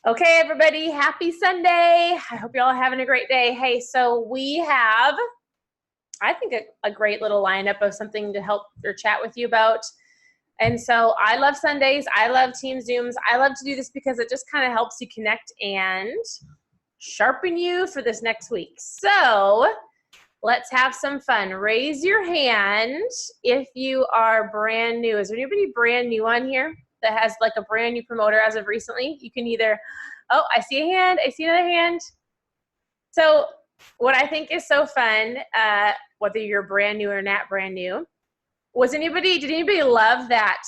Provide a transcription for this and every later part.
Okay, everybody, happy Sunday. I hope you're all having a great day. Hey, so we have, I think, a great little lineup of something to help or chat with you about. And so I love Sundays. I love Team Zooms. I love to do this because it just kind of helps you connect and sharpen you for this next week. So let's have some fun. Raise your hand if you are brand new. Is there anybody brand new on here that has like a brand new promoter as of recently? You can either, oh, I see a hand. I see another hand. So what I think is so fun, whether you're brand new or not brand new, did anybody love that,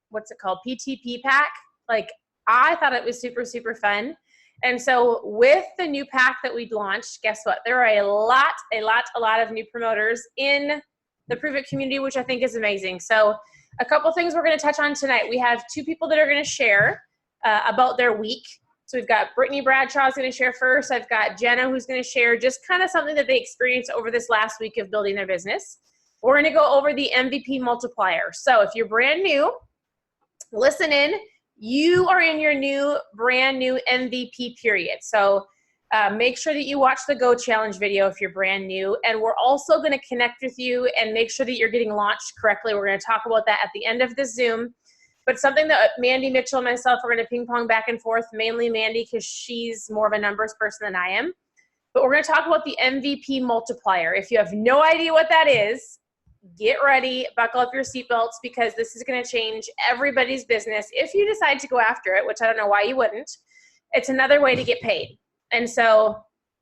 what's it called, PTP pack? Like, I thought it was super, super fun. And so with the new pack that we launched, guess what? There are a lot of new promoters in the Prove It community, which I think is amazing. So a couple things we're going to touch on tonight. We have two people that are going to share about their week. So we've got Brittany Bradshaw is going to share first. I've got Jenna who's going to share just kind of something that they experienced over this last week of building their business. We're going to go over the MVP multiplier. So if you're brand new, listen in. You are in your brand new MVP period. So make sure that you watch the Go Challenge video if you're brand new. And we're also going to connect with you and make sure that you're getting launched correctly. We're going to talk about that at the end of this Zoom. But something that Mandy Mitchell and myself are going to ping pong back and forth, mainly Mandy because she's more of a numbers person than I am. But we're going to talk about the MVP multiplier. If you have no idea what that is, get ready, buckle up your seatbelts, because this is going to change everybody's business if you decide to go after it, which I don't know why you wouldn't. It's another way to get paid. And so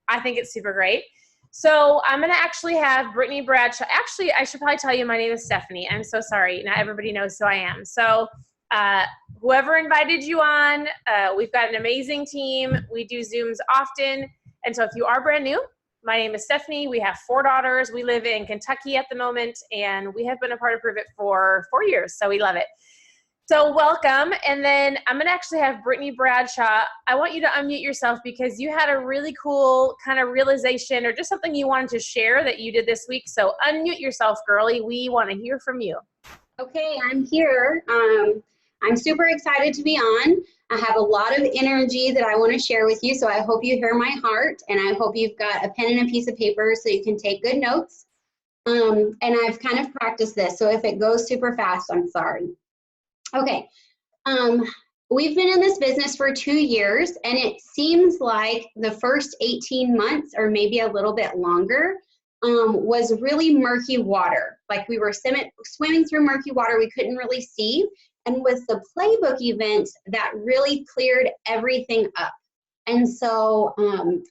I think it's super great. So I'm going to actually have Brittany Bradshaw. Actually, I should probably tell you my name is Stephanie. I'm so sorry. Not everybody knows who I am. So whoever invited you on, we've got an amazing team. We do Zooms often. And so if you are brand new, my name is Stephanie. We have 4 daughters. We live in Kentucky at the moment, and we have been a part of Prove It for 4 years, so we love it. So welcome, and then I'm going to actually have Brittany Bradshaw. I want you to unmute yourself because you had a really cool kind of realization or just something you wanted to share that you did this week. So unmute yourself, girly. We want to hear from you. Okay, I'm here. I'm super excited to be on. I have a lot of energy that I want to share with you, so I hope you hear my heart, and I hope you've got a pen and a piece of paper so you can take good notes. And I've kind of practiced this, so if it goes super fast, I'm sorry. Okay, we've been in this business for 2 years, and it seems like the first 18 months or maybe a little bit longer was really murky water. Like we were swimming through murky water we couldn't really see. And with the playbook event, that really cleared everything up. And so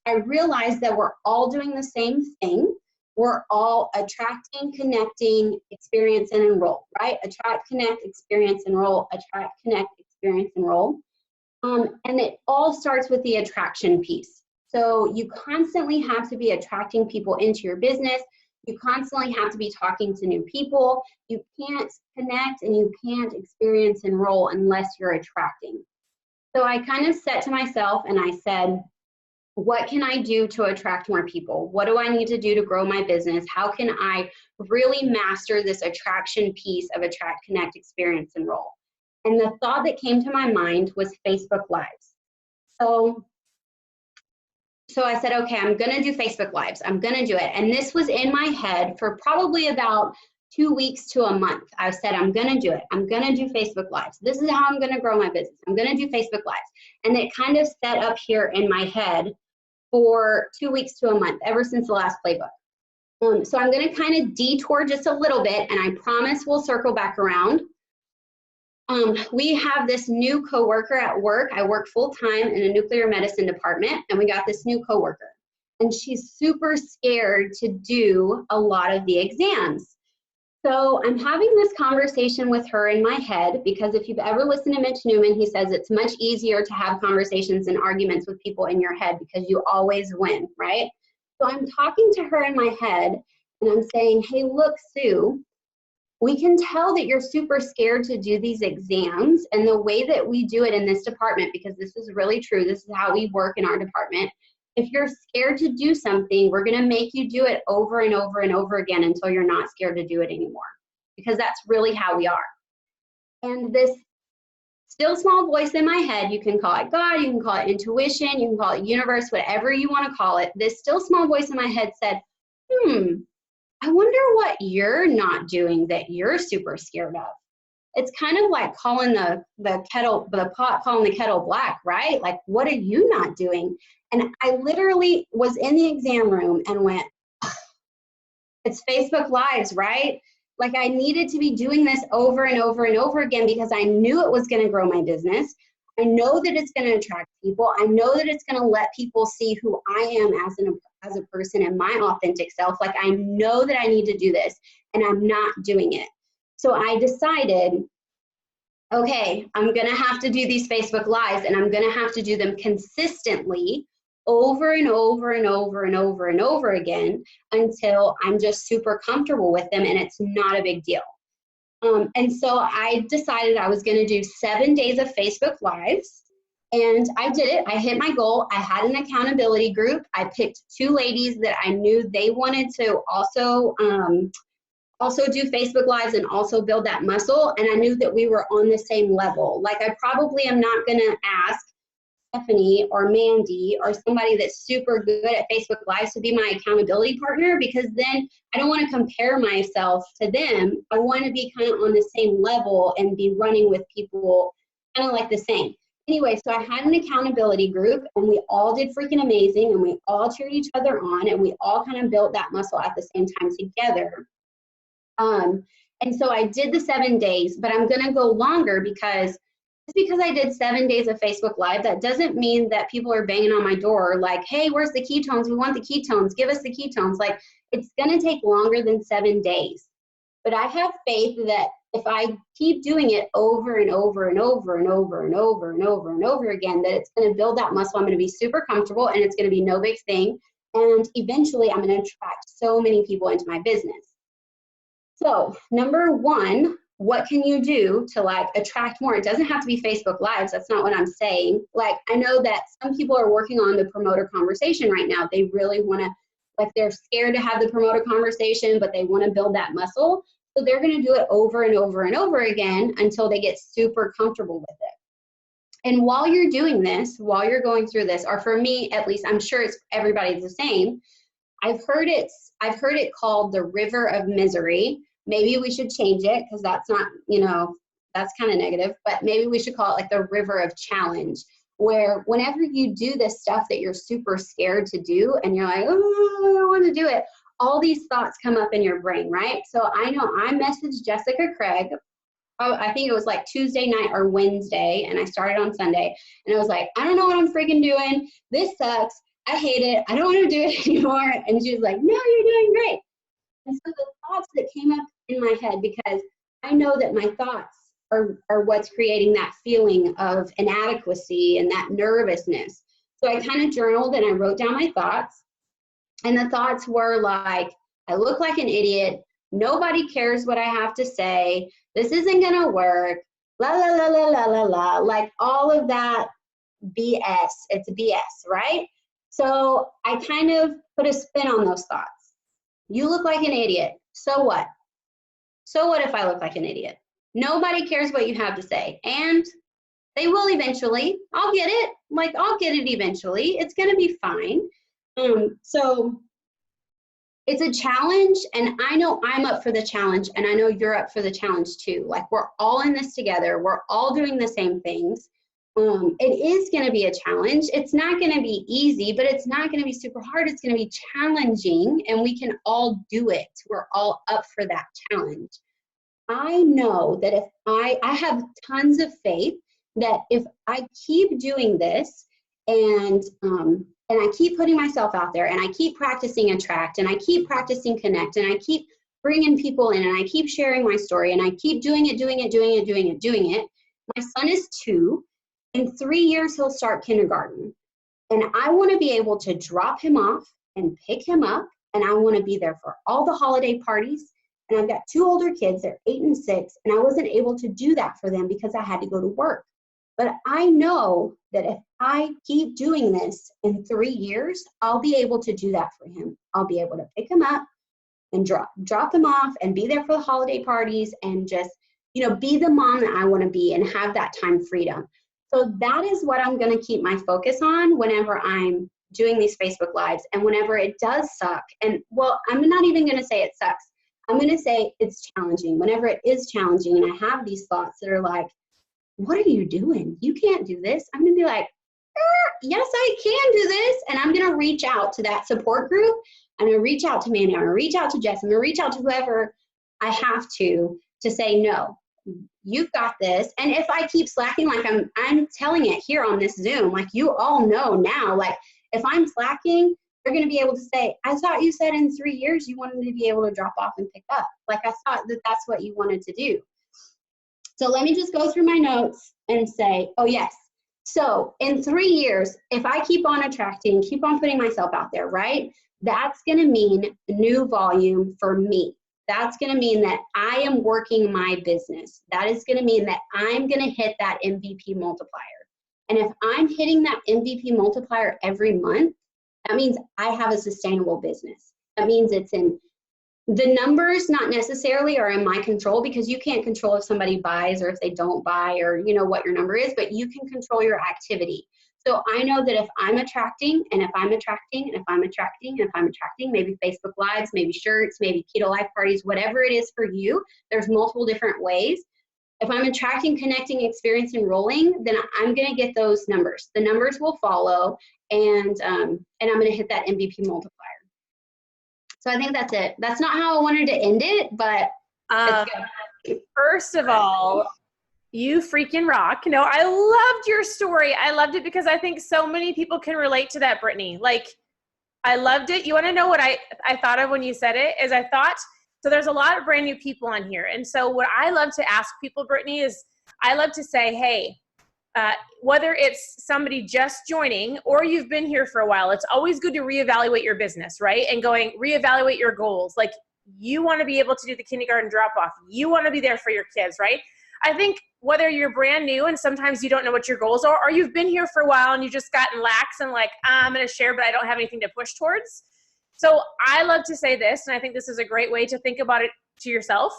I realized that we're all doing the same thing. We're all attracting, connecting, experience, and enroll, right? Attract, connect, experience, enroll, attract, connect, experience, enroll. And it all starts with the attraction piece. So you constantly have to be attracting people into your business. You constantly have to be talking to new people. You can't connect and you can't experience enroll unless you're attracting. So I kind of set to myself and I said, what can I do to attract more people? What do I need to do to grow my business? How can I really master this attraction piece of attract, connect, experience, enroll? And the thought that came to my mind was Facebook Lives. So I said, okay, I'm going to do Facebook Lives. I'm going to do it. And this was in my head for probably about 2 weeks to a month. I said, I'm going to do it. I'm going to do Facebook Lives. This is how I'm going to grow my business. I'm going to do Facebook Lives. And it kind of set up here in my head for 2 weeks to a month, ever since the last playbook. So I'm going to kind of detour just a little bit, and I promise we'll circle back around. We have this new coworker at work. I work full-time in a nuclear medicine department, and we got this new coworker. And she's super scared to do a lot of the exams. So I'm having this conversation with her in my head, because if you've ever listened to Mitch Newman, he says it's much easier to have conversations and arguments with people in your head because you always win, right? So I'm talking to her in my head, and I'm saying, hey, look, Sue, we can tell that you're super scared to do these exams, and the way that we do it in this department, because this is really true, this is how we work in our department. If you're scared to do something, we're gonna make you do it over and over and over again until you're not scared to do it anymore, because that's really how we are. And this still small voice in my head. You can call it God, you can call it intuition, you can call it universe, whatever you want to call it. This still small voice in my head said, I wonder what you're not doing that you're super scared of. It's kind of like calling the pot calling the kettle black, right? Like, what are you not doing? And I literally was in the exam room and went, it's Facebook Lives, right? Like, I needed to be doing this over and over and over again because I knew it was going to grow my business. I know that it's going to attract people. I know that it's going to let people see who I am as a person and my authentic self. Like, I know that I need to do this and I'm not doing it. So I decided, okay, I'm going to have to do these Facebook Lives, and I'm going to have to do them consistently over and over and over and over and over again until I'm just super comfortable with them and it's not a big deal. And so I decided I was going to do 7 days of Facebook Lives, and I did it. I hit my goal. I had an accountability group. I picked 2 ladies that I knew they wanted to also do Facebook Lives and also build that muscle, and I knew that we were on the same level. Like, I probably am not going to ask Stephanie or Mandy or somebody that's super good at Facebook Lives to be my accountability partner, because then I don't want to compare myself to them. I want to be kind of on the same level and be running with people kind of like the same. Anyway, so I had an accountability group, and we all did freaking amazing, and we all cheered each other on, and we all kind of built that muscle at the same time together. And so I did the 7 days, but I'm going to go longer because I did 7 days of Facebook Live, that doesn't mean that people are banging on my door like, hey, where's the ketones? We want the ketones. Give us the ketones. Like, it's going to take longer than 7 days. But I have faith that if I keep doing it over and over and over and over and over and over and over again, that it's going to build that muscle. I'm going to be super comfortable, and it's going to be no big thing. And eventually I'm going to attract so many people into my business. So number 1, what can you do to like attract more? It doesn't have to be Facebook Lives. That's not what I'm saying. Like, I know that some people are working on the promoter conversation right now. They really want to, like, they're scared to have the promoter conversation, but they want to build that muscle. So they're going to do it over and over and over again until they get super comfortable with it. And while you're doing this, while you're going through this, or for me at least, I'm sure it's everybody's the same. I've heard it called the river of misery. Maybe we should change it, because that's not, that's kind of negative, but maybe we should call it like the river of challenge, where whenever you do this stuff that you're super scared to do and you're like, oh, I don't want to do it, all these thoughts come up in your brain, right? So I know I messaged Jessica Craig, I think it was like Tuesday night or Wednesday, and I started on Sunday, and I was like, I don't know what I'm freaking doing. This sucks. I hate it. I don't want to do it anymore. And she was like, no, you're doing great. And so the thoughts that came up in my head, because I know that my thoughts are what's creating that feeling of inadequacy and that nervousness. So I kind of journaled and I wrote down my thoughts. And the thoughts were like, I look like an idiot. Nobody cares what I have to say. This isn't going to work. La, la, la, la, la, la, la. Like all of that BS. It's BS, right? So I kind of put a spin on those thoughts. You look like an idiot. So what? So what if I look like an idiot? Nobody cares what you have to say. And they will eventually. I'll get it. Like, I'll get it eventually. It's going to be fine. So it's a challenge, and I know I'm up for the challenge, and I know you're up for the challenge too. Like, we're all in this together. We're all doing the same things. It is going to be a challenge. It's not going to be easy, but it's not going to be super hard. It's going to be challenging, and we can all do it. We're all up for that challenge. I know that if I have tons of faith that if I keep doing this and I keep putting myself out there, and I keep practicing attract, and I keep practicing connect, and I keep bringing people in, and I keep sharing my story, and I keep doing it. My son is 2. In 3 years, he'll start kindergarten. And I want to be able to drop him off and pick him up. And I want to be there for all the holiday parties. And I've got 2 older kids, they're 8 and 6. And I wasn't able to do that for them because I had to go to work. But I know that if I keep doing this in 3 years, I'll be able to do that for him. I'll be able to pick him up and drop him off and be there for the holiday parties and just be the mom that I want to be and have that time freedom. So that is what I'm going to keep my focus on whenever I'm doing these Facebook Lives and whenever it does suck. And well, I'm not even going to say it sucks. I'm going to say it's challenging. Whenever it is challenging and I have these thoughts that are like, what are you doing? You can't do this. I'm going to be like, yes, I can do this. And I'm going to reach out to that support group. I'm going to reach out to Mandy. I'm going to reach out to Jess. I'm going to reach out to whoever I have to say, no, you've got this. And if I keep slacking, like I'm telling it here on this Zoom, like you all know now, like if I'm slacking, they're going to be able to say, I thought you said in 3 years you wanted to be able to drop off and pick up. Like I thought that that's what you wanted to do. So let me just go through my notes and say, oh yes. So in 3 years, if I keep on attracting, keep on putting myself out there, right? That's going to mean new volume for me. That's going to mean that I am working my business. That is going to mean that I'm going to hit that MVP multiplier. And if I'm hitting that MVP multiplier every month, that means I have a sustainable business. That means it's in the numbers, not necessarily are in my control, because you can't control if somebody buys or if they don't buy or what your number is, but you can control your activity. So I know that if I'm attracting and if I'm attracting and if I'm attracting and if I'm attracting, maybe Facebook Lives, maybe shirts, maybe keto life parties, whatever it is for you, there's multiple different ways. If I'm attracting, connecting, experience, enrolling, then I'm going to get those numbers. The numbers will follow, and I'm going to hit that MVP multiplier. So I think that's it. That's not how I wanted to end it, but it's good. First of all, you freaking rock. No, I loved your story. I loved it because I think so many people can relate to that, Brittany. Like, I loved it. You want to know what I thought of when you said it? Is I thought, so there's a lot of brand new people on here. And so what I love to ask people, Brittany, is I love to say, hey, whether it's somebody just joining or you've been here for a while, it's always good to reevaluate your business, right? And reevaluate your goals. Like, you want to be able to do the kindergarten drop off. You want to be there for your kids, right? I think whether you're brand new and sometimes you don't know what your goals are, or you've been here for a while and you've just gotten lax and like, I'm going to share, but I don't have anything to push towards. So I love to say this, and I think this is a great way to think about it to yourself.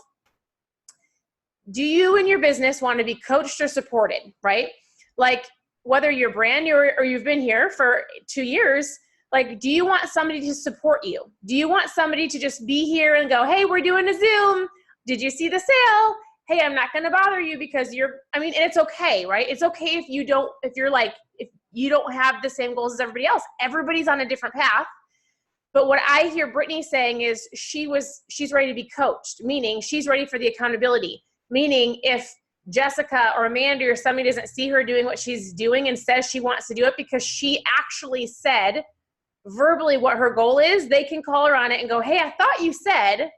Do you in your business want to be coached or supported, right? Like, whether you're brand new or you've been here for 2 years, like, do you want somebody to support you? Do you want somebody to just be here and go, hey, we're doing a Zoom. Did you see the sale? Hey, I'm not going to bother you because and it's okay, right? It's okay if you don't have the same goals as everybody else. Everybody's on a different path. But what I hear Brittany saying is she's ready to be coached, meaning she's ready for the accountability, meaning if Jessica or Amanda or somebody doesn't see her doing what she's doing and says she wants to do it because she actually said verbally what her goal is, they can call her on it and go, hey, I thought you said,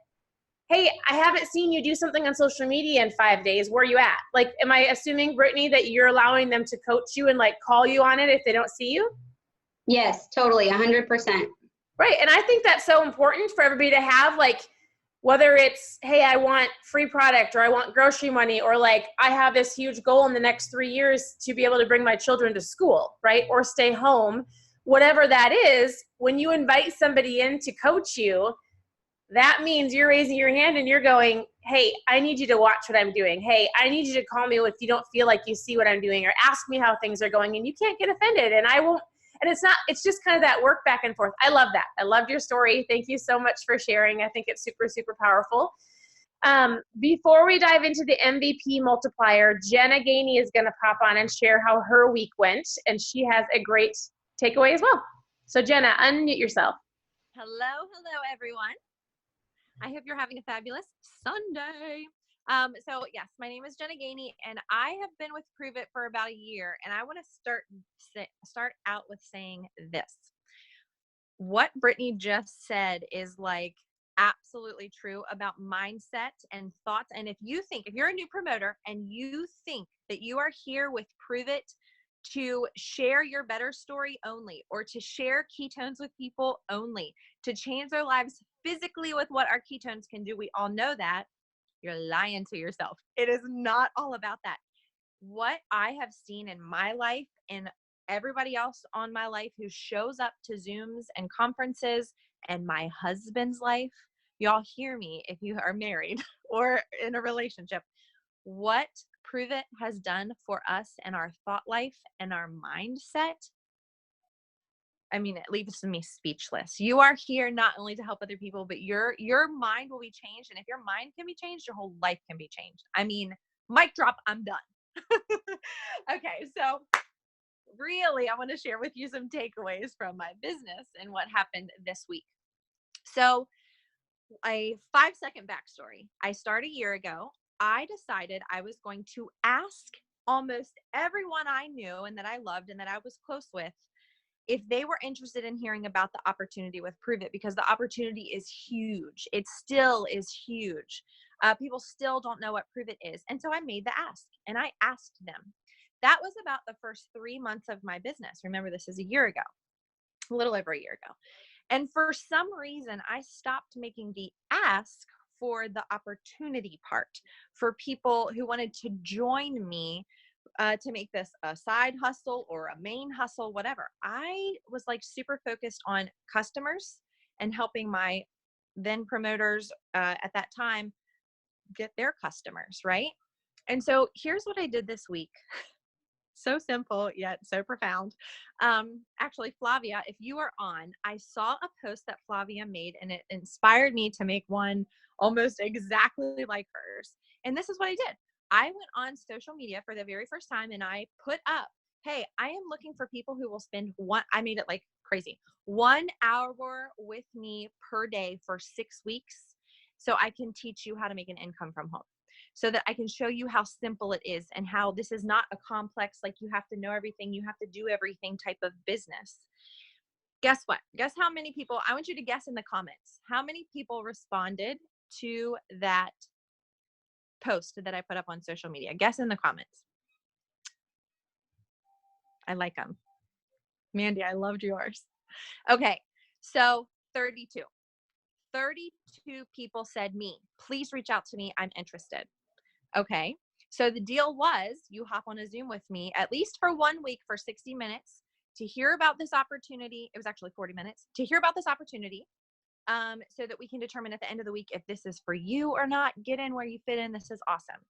hey, I haven't seen you do something on social media in 5 days. Where are you at? Like, am I assuming, Brittany, that you're allowing them to coach you and like call you on it if they don't see you? Yes, totally, 100%. Right. And I think that's so important for everybody to have, like, whether it's, hey, I want free product or I want grocery money, or like, I have this huge goal in the next 3 years to be able to bring my children to school, right? Or stay home, whatever that is. When you invite somebody in to coach you, that means you're raising your hand and you're going, hey, I need you to watch what I'm doing. Hey, I need you to call me if you don't feel like you see what I'm doing, or ask me how things are going, and you can't get offended. And I won't. And it's just kind of that work back and forth. I love that. I loved your story. Thank you so much for sharing. I think it's super, super powerful. Before we dive into the MVP multiplier, Jenna Gainey is going to pop on and share how her week went. And she has a great takeaway as well. So Jenna, unmute yourself. Hello, everyone. I hope you're having a fabulous Sunday. So yes, my name is Jenna Gainey, and I have been with Prove It for about a year, and I want to start out with saying this. What Brittany just said is like absolutely true about mindset and thoughts. And if you're a new promoter and you think that you are here with Prove It to share your better story only, or to share ketones with people only, to change their lives physically with what our ketones can do, we all know that, you're lying to yourself. It is not all about that. What I have seen in my life and everybody else on my life who shows up to Zooms and conferences, and my husband's life, y'all hear me if you are married or in a relationship, what Prove It has done for us and our thought life and our mindset, I mean, it leaves me speechless. You are here not only to help other people, but your mind will be changed. And if your mind can be changed, your whole life can be changed. I mean, mic drop, I'm done. Okay, so really, I want to share with you some takeaways from my business and what happened this week. So, a 5-second backstory. I started a year ago. I decided I was going to ask almost everyone I knew and that I loved and that I was close with if they were interested in hearing about the opportunity with Prove It, because the opportunity is huge. It still is huge. People still don't know what Prove It is. And so I made the ask and I asked them. That was about the first 3 months of my business. Remember, this is a year ago, a little over a year ago. And for some reason, I stopped making the ask for the opportunity part for people who wanted to join me to make this a side hustle or a main hustle, whatever. I was like super focused on customers and helping my then promoters at that time get their customers, right? And so here's what I did this week. So simple yet so profound. Actually, Flavia, if you are on, I saw a post that Flavia made and it inspired me to make one almost exactly like hers. And this is what I did. I went on social media for the very first time and I put up, hey, I am looking for people who will spend I made it like crazy, 1 hour with me per day for 6 weeks so I can teach you how to make an income from home, so that I can show you how simple it is and how this is not a complex, like you have to know everything, you have to do everything type of business. Guess what? Guess how many people, I want you to guess in the comments, how many people responded to that post that I put up on social media? Guess in the comments. I like them. Mandy, I loved yours. Okay, so 32. 32 people said me. Please reach out to me. I'm interested. Okay. So the deal was you hop on a Zoom with me at least for 1 week for 60 minutes to hear about this opportunity. It was actually 40 minutes to hear about this opportunity, so that we can determine at the end of the week if this is for you or not. Get in where you fit in. This is awesome.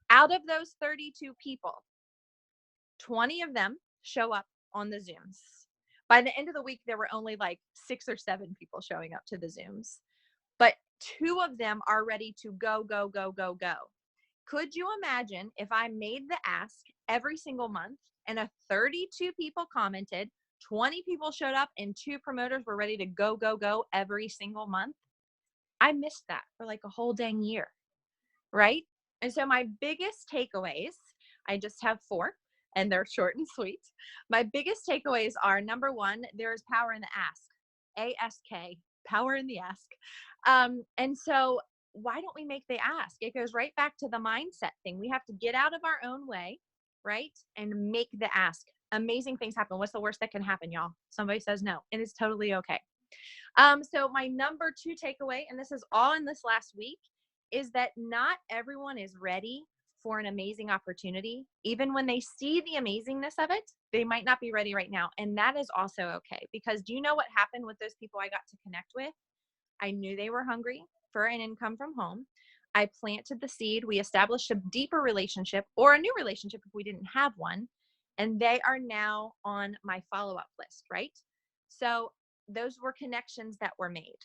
Out of those 32 people, 20 of them show up on the Zooms. By the end of the week, there were only like 6 or 7 people showing up to the Zooms, but 2 of them are ready to go, go, go, go, go. Could you imagine if I made the ask every single month and 32 people commented, 20 people showed up, and 2 promoters were ready to go, go, go every single month? I missed that for like a whole dang year, right? And so my biggest takeaways, I just have 4 and they're short and sweet. My biggest takeaways are, number 1, there is power in the ask. ASK, power in the ask. And so why don't we make the ask? It goes right back to the mindset thing. We have to get out of our own way, right? And make the ask. Amazing things happen. What's the worst that can happen, y'all? Somebody says no. It is totally okay. So my number 2 takeaway, and this is all in this last week, is that not everyone is ready for an amazing opportunity. Even when they see the amazingness of it, they might not be ready right now. And that is also okay, because do you know what happened with those people I got to connect with? I knew they were hungry for an income from home. I planted the seed. We established a deeper relationship, or a new relationship if we didn't have one. And they are now on my follow-up list, right? So those were connections that were made.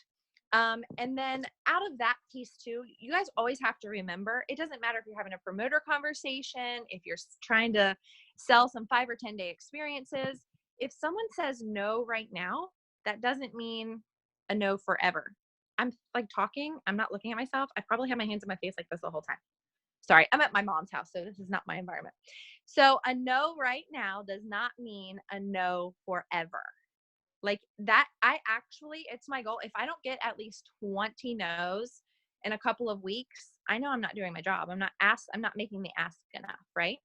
And then out of that piece too, you guys always have to remember, it doesn't matter if you're having a promoter conversation, if you're trying to sell some 5 or 10 day experiences. If someone says no right now, that doesn't mean a no forever. I'm like talking, I'm not looking at myself. I probably have my hands in my face like this the whole time. Sorry, I'm at my mom's house, so this is not my environment. So a no right now does not mean a no forever. Like that, it's my goal. If I don't get at least 20 no's in a couple of weeks, I know I'm not doing my job. I'm not making the ask enough, right?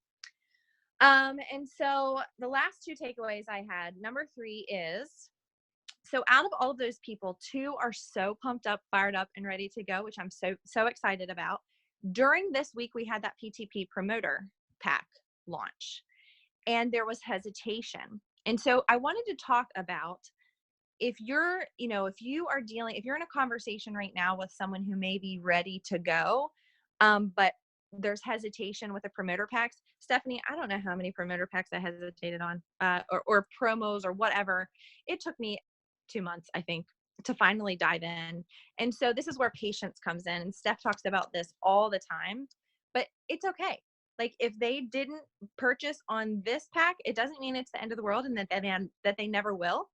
And so the last 2 takeaways I had, number 3 is, so out of all of those people, 2 are so pumped up, fired up, and ready to go, which I'm so excited about. During this week, we had that PTP promoter pack launch, and there was hesitation. And so I wanted to talk about, if you're in a conversation right now with someone who may be ready to go, but there's hesitation with the promoter packs. Stephanie, I don't know how many promoter packs I hesitated on, or promos or whatever. It took me 2 months, I think, to finally dive in. And so this is where patience comes in. And Steph talks about this all the time, but it's okay. Like if they didn't purchase on this pack, it doesn't mean it's the end of the world and that they never will.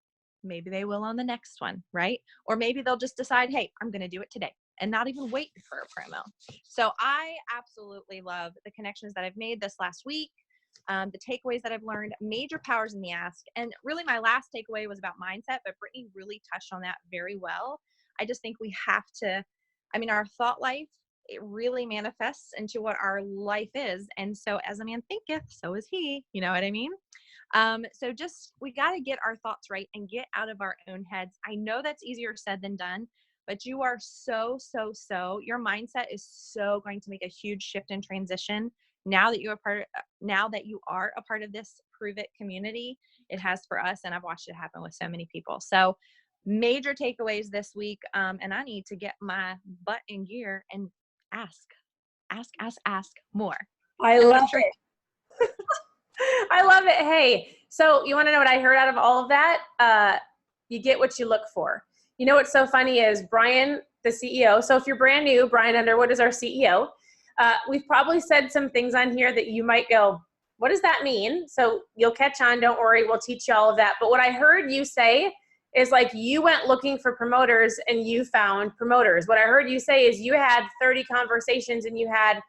Maybe they will on the next one, right? Or maybe they'll just decide, hey, I'm going to do it today and not even wait for a promo. So I absolutely love the connections that I've made this last week, the takeaways that I've learned, major powers in the ask. And really my last takeaway was about mindset, but Brittany really touched on that very well. I just think we have to, our thought life, it really manifests into what our life is. And so as a man thinketh, so is he, you know what I mean? So just, we got to get our thoughts right and get out of our own heads. I know that's easier said than done, but you are so, your mindset is so going to make a huge shift and transition now that you are a part of this Prove It community. It has for us, and I've watched it happen with so many people. So major takeaways this week. And I need to get my butt in gear and ask more. I love it. I love it. Hey, so you want to know what I heard out of all of that? You get what you look for. You know what's so funny is Brian, the CEO. So if you're brand new, Brian Underwood is our CEO. We've probably said some things on here that you might go, what does that mean? So you'll catch on. Don't worry. We'll teach you all of that. But what I heard you say is like you went looking for promoters and you found promoters. What I heard you say is you had 30 conversations and you had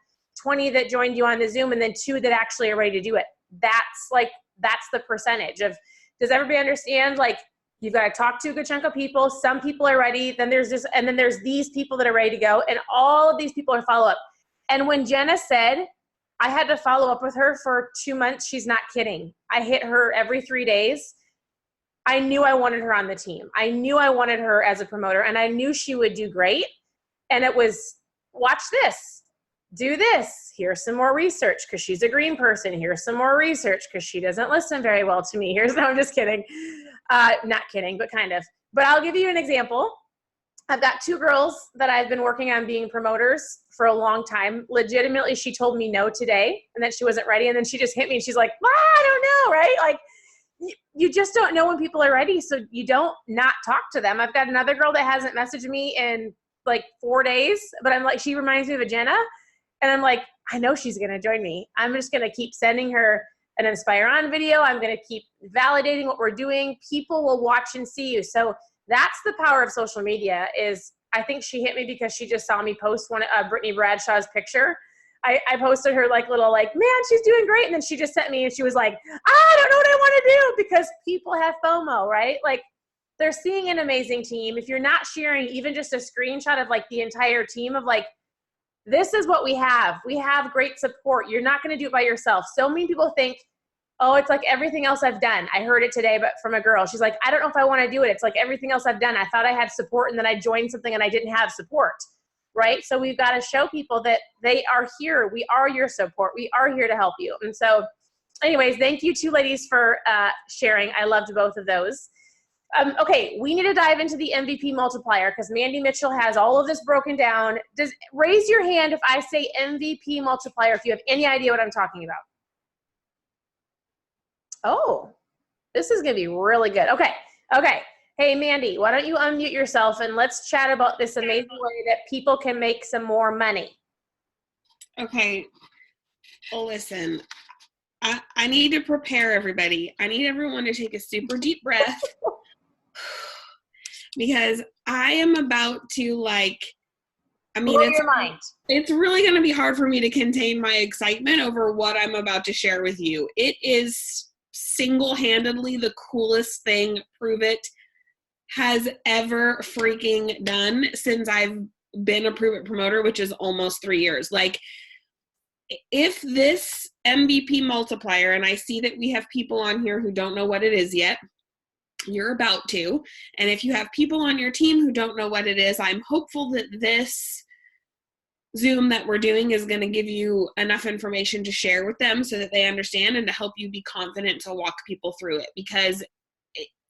20 that joined you on the Zoom and then 2 that actually are ready to do it. That's the percentage of, does everybody understand? Like you've got to talk to a good chunk of people. Some people are ready. Then there's these people that are ready to go. And all of these people are follow up. And when Jenna said, I had to follow up with her for 2 months, she's not kidding. I hit her every 3 days. I knew I wanted her on the team. I knew I wanted her as a promoter and I knew she would do great. And it was, watch this, do this. Here's some more research because she's a green person. Here's some more research because she doesn't listen very well to me. No, I'm just kidding. Not kidding, but kind of. But I'll give you an example. I've got 2 girls that I've been working on being promoters for a long time. Legitimately, she told me no today and that she wasn't ready. And then she just hit me and she's like, I don't know, right? Like, you just don't know when people are ready, so you don't not talk to them. I've got another girl that hasn't messaged me in like 4 days, but I'm like, she reminds me of a Jenna, and I'm like, I know she's going to join me. I'm just going to keep sending her an Inspire On video. I'm going to keep validating what we're doing. People will watch and see you. So that's the power of social media. Is I think she hit me because she just saw me post one Brittany Bradshaw's picture. I posted her like little like, man, she's doing great. And then she just sent me and she was like, I don't know what I want to do, because people have FOMO, right? Like they're seeing an amazing team. If you're not sharing even just a screenshot of like the entire team of like, this is what we have. We have great support. You're not going to do it by yourself. So many people think, oh, it's like everything else I've done. I heard it today, but from a girl. She's like, I don't know if I want to do it. It's like everything else I've done. I thought I had support and then I joined something and I didn't have support. Right? So we've got to show people that they are here. We are your support. We are here to help you. And so anyways, thank you 2 ladies for sharing. I loved both of those. Okay, we need to dive into the MVP multiplier because Mandy Mitchell has all of this broken down. Raise your hand if I say MVP multiplier if you have any idea what I'm talking about. Oh, this is going to be really good. Okay. Hey, Mandy, why don't you unmute yourself and let's chat about this amazing way that people can make some more money. Okay. Well, listen, I need to prepare everybody. I need everyone to take a super deep breath because I am about to blow your mind. It's really going to be hard for me to contain my excitement over what I'm about to share with you. It is single-handedly the coolest thing Prove It has ever freaking done since I've been a Prove It promoter, which is almost 3 years. Like, if this MVP multiplier, and I see that we have people on here who don't know what it is yet, you're about to. And if you have people on your team who don't know what it is, I'm hopeful that this Zoom that we're doing is going to give you enough information to share with them so that they understand and to help you be confident to walk people through it. Because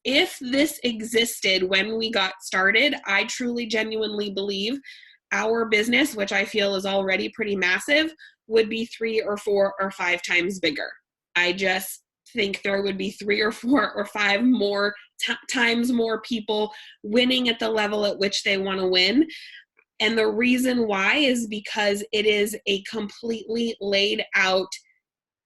if this existed when we got started, I truly, genuinely believe our business, which I feel is already pretty massive, would be 3 or 4 or 5 times bigger. I just think there would be 3 or 4 or 5 more times more people winning at the level at which they want to win. And the reason why is because it is a completely laid out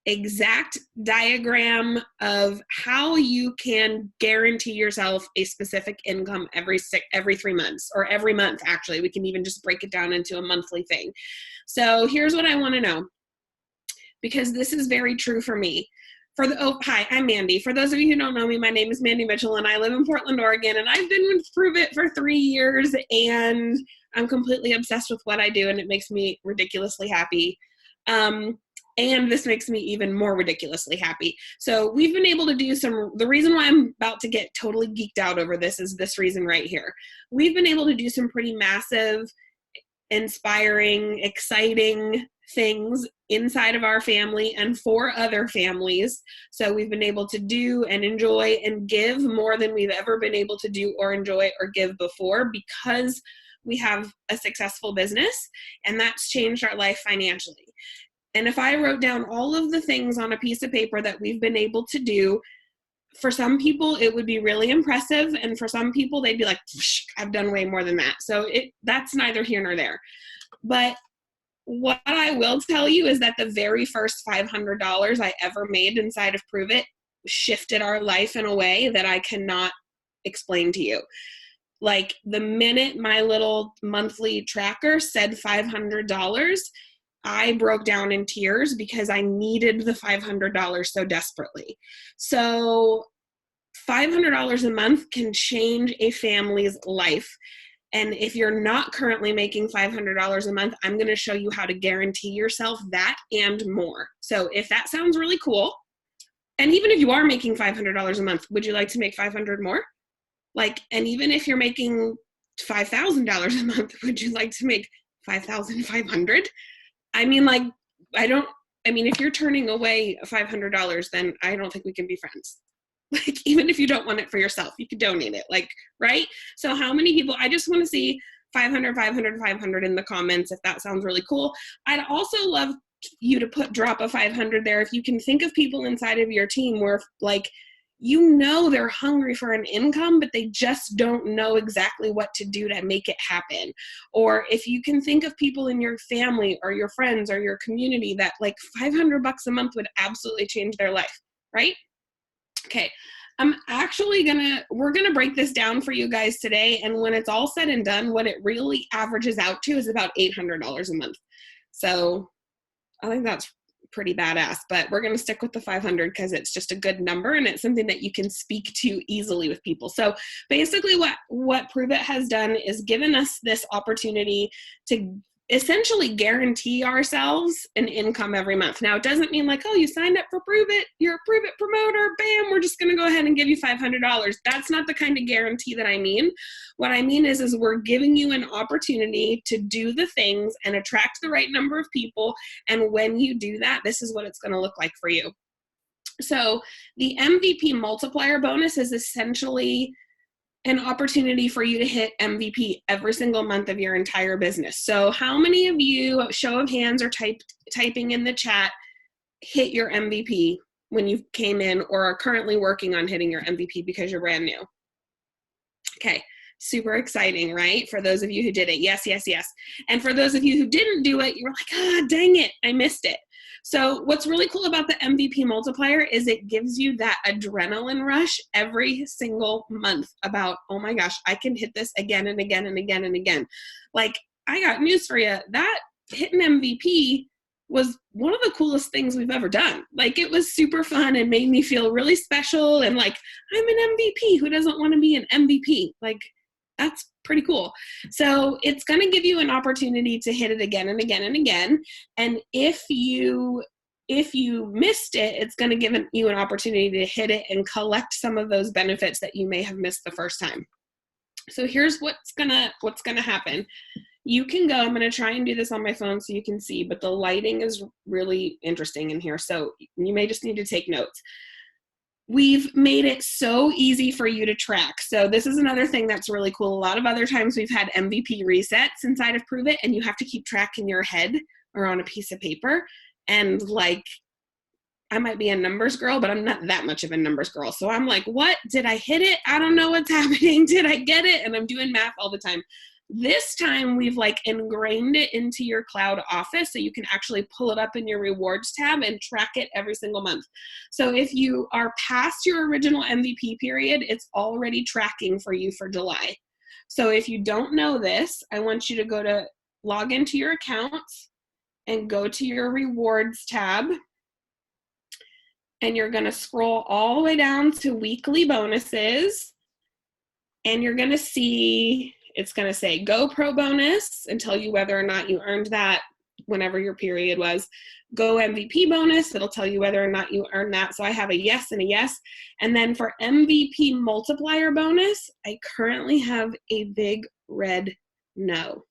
exact diagram of how you can guarantee yourself a specific income every 3 months, or every month. Actually, we can even just break it down into a monthly thing. So here's what I want to know, because this is very true for me. Hi, I'm Mandy. For those of you who don't know me, my name is Mandy Mitchell, and I live in Portland, Oregon, and I've been with Pruvit for 3 years, and I'm completely obsessed with what I do, and it makes me ridiculously happy. And this makes me even more ridiculously happy. So we've been able to do the reason why I'm about to get totally geeked out over this is this reason right here. We've been able to do some pretty massive, inspiring, exciting things inside of our family and for other families. So we've been able to do and enjoy and give more than we've ever been able to do or enjoy or give before, because we have a successful business, and that's changed our life financially. And if I wrote down all of the things on a piece of paper that we've been able to do, for some people it would be really impressive, and for some people they'd be like, I've done way more than that. So that's neither here nor there. But what I will tell you is that the very first $500 I ever made inside of Pruvit shifted our life in a way that I cannot explain to you. Like, the minute my little monthly tracker said $500, I broke down in tears because I needed the $500 so desperately. So $500 a month can change a family's life. And if you're not currently making $500 a month, I'm going to show you how to guarantee yourself that and more. So if that sounds really cool, and even if you are making $500 a month, would you like to make 500 more? And even if you're making $5,000 a month, would you like to make 5,500? I mean, if you're turning away $500, then I don't think we can be friends. Even if you don't want it for yourself, you could donate it, right? So how many people, I just want to see 500, 500, 500 in the comments if that sounds really cool. I'd also love you to drop a 500 there if you can think of people inside of your team where they're hungry for an income, but they just don't know exactly what to do to make it happen. Or if you can think of people in your family or your friends or your community that $500 a month would absolutely change their life, right? Okay, we're gonna break this down for you guys today, and when it's all said and done, what it really averages out to is about $800 a month. So I think that's pretty badass, but we're going to stick with the 500 because it's just a good number, and it's something that you can speak to easily with people. So basically what Pruvit has done is given us this opportunity to essentially guarantee ourselves an income every month. Now, it doesn't mean you signed up for Pruvit, you're a Pruvit promoter, bam, we're just going to go ahead and give you $500. That's not the kind of guarantee that I mean. What I mean is we're giving you an opportunity to do the things and attract the right number of people. And when you do that, this is what it's going to look like for you. So the MVP multiplier bonus is essentially an opportunity for you to hit MVP every single month of your entire business. So how many of you, show of hands or typing in the chat, hit your MVP when you came in or are currently working on hitting your MVP because you're brand new? Okay, super exciting, right? For those of you who did it, yes, yes, yes. And for those of you who didn't do it, you're like, dang it, I missed it. So what's really cool about the MVP multiplier is it gives you that adrenaline rush every single month about, oh my gosh, I can hit this again and again and again and again. I got news for you. That hitting MVP was one of the coolest things we've ever done. It was super fun and made me feel really special. And I'm an MVP. Who doesn't want to be an MVP? That's pretty cool. So it's going to give you an opportunity to hit it again and again and again. And if you missed it, it's going to give you an opportunity to hit it and collect some of those benefits that you may have missed the first time. So here's what's going to happen. You can go, I'm going to try and do this on my phone so you can see, but the lighting is really interesting in here. So you may just need to take notes. we've made it so easy for you to track. So this is another thing that's really cool. A lot of other times we've had MVP resets inside of Pruvit, and you have to keep track in your head or on a piece of paper. And like, I might be a numbers girl, but I'm not that much of a numbers girl. So I'm like, what? Did I hit it? I don't know what's happening. Did I get it? And I'm doing math all the time. This time we've like ingrained it into your cloud office so you can actually pull it up in your rewards tab and track it every single month. So if you are past your original MVP period, it's already tracking for you for July. So if you don't know this, I want you to log into your accounts and go to your rewards tab. And you're going to scroll all the way down to weekly bonuses. And you're going to see, it's going to say Go Pro bonus and tell you whether or not you earned that whenever your period was. Go MVP bonus, it'll tell you whether or not you earned that. So I have a yes and a yes. And then for MVP multiplier bonus, I currently have a big red no.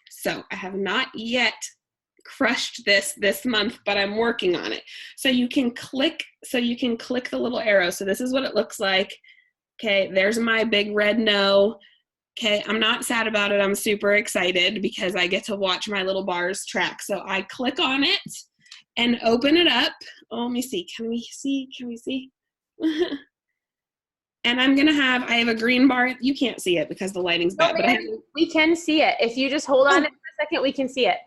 So I have not yet crushed this month, but I'm working on it. So you can click the little arrow. So this is what it looks like. Okay, there's my big red no. Okay, I'm not sad about it. I'm super excited because I get to watch my little bars track. So I click on it and open it up. Oh, let me see. Can we see? And I have a green bar. You can't see it because the lighting's bad. But we can see it. If you just hold on it for a second, we can see it.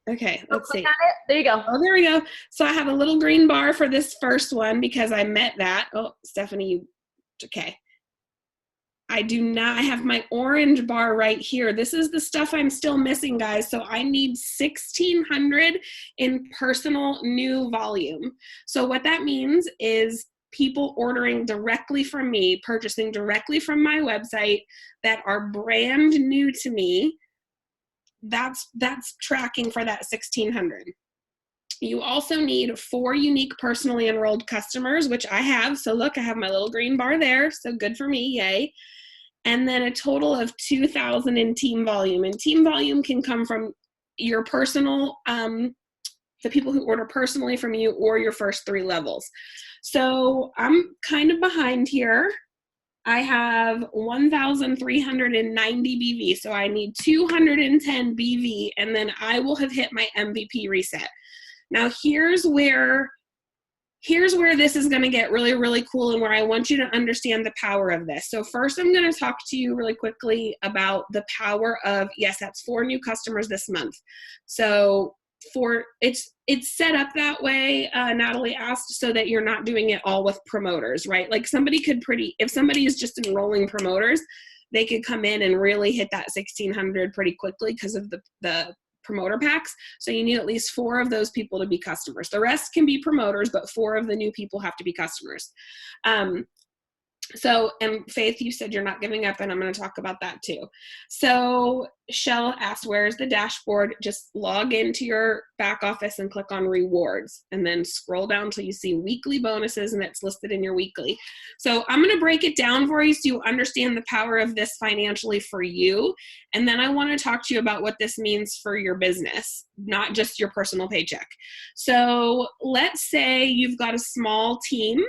Okay, let's see. There you go. Oh, there we go. So I have a little green bar for this first one because I met that. Oh, Stephanie, okay. I have my orange bar right here. This is the stuff I'm still missing, guys. So I need 1,600 in personal new volume. So what that means is people ordering directly from me, purchasing directly from my website that are brand new to me. That's tracking for that 1,600. You also need 4 unique personally enrolled customers, which I have. So look, I have my little green bar there. So good for me, yay. And then a total of 2,000 in team volume. And team volume can come from your personal, the people who order personally from you or your first 3 levels. So I'm kind of behind here. I have 1,390 BV, so I need 210 BV, and then I will have hit my MVP reset. Now here's where this is going to get really, really cool and where I want you to understand the power of this. So first I'm going to talk to you really quickly about the power of, yes, that's 4 new customers this month. So it's set up that way, Natalie asked, so that you're not doing it all with promoters, right? Like if somebody is just enrolling promoters, they could come in and really hit that 1,600 pretty quickly because of the promoter packs. So you need at least 4 of those people to be customers. The rest can be promoters, but 4 of the new people have to be customers. So, and Faith, you said you're not giving up, and I'm going to talk about that too. So Shell asked, where's the dashboard? Just log into your back office and click on rewards, and then scroll down till you see weekly bonuses, and it's listed in your weekly. So I'm going to break it down for you so you understand the power of this financially for you. And then I want to talk to you about what this means for your business, not just your personal paycheck. So let's say you've got a small team,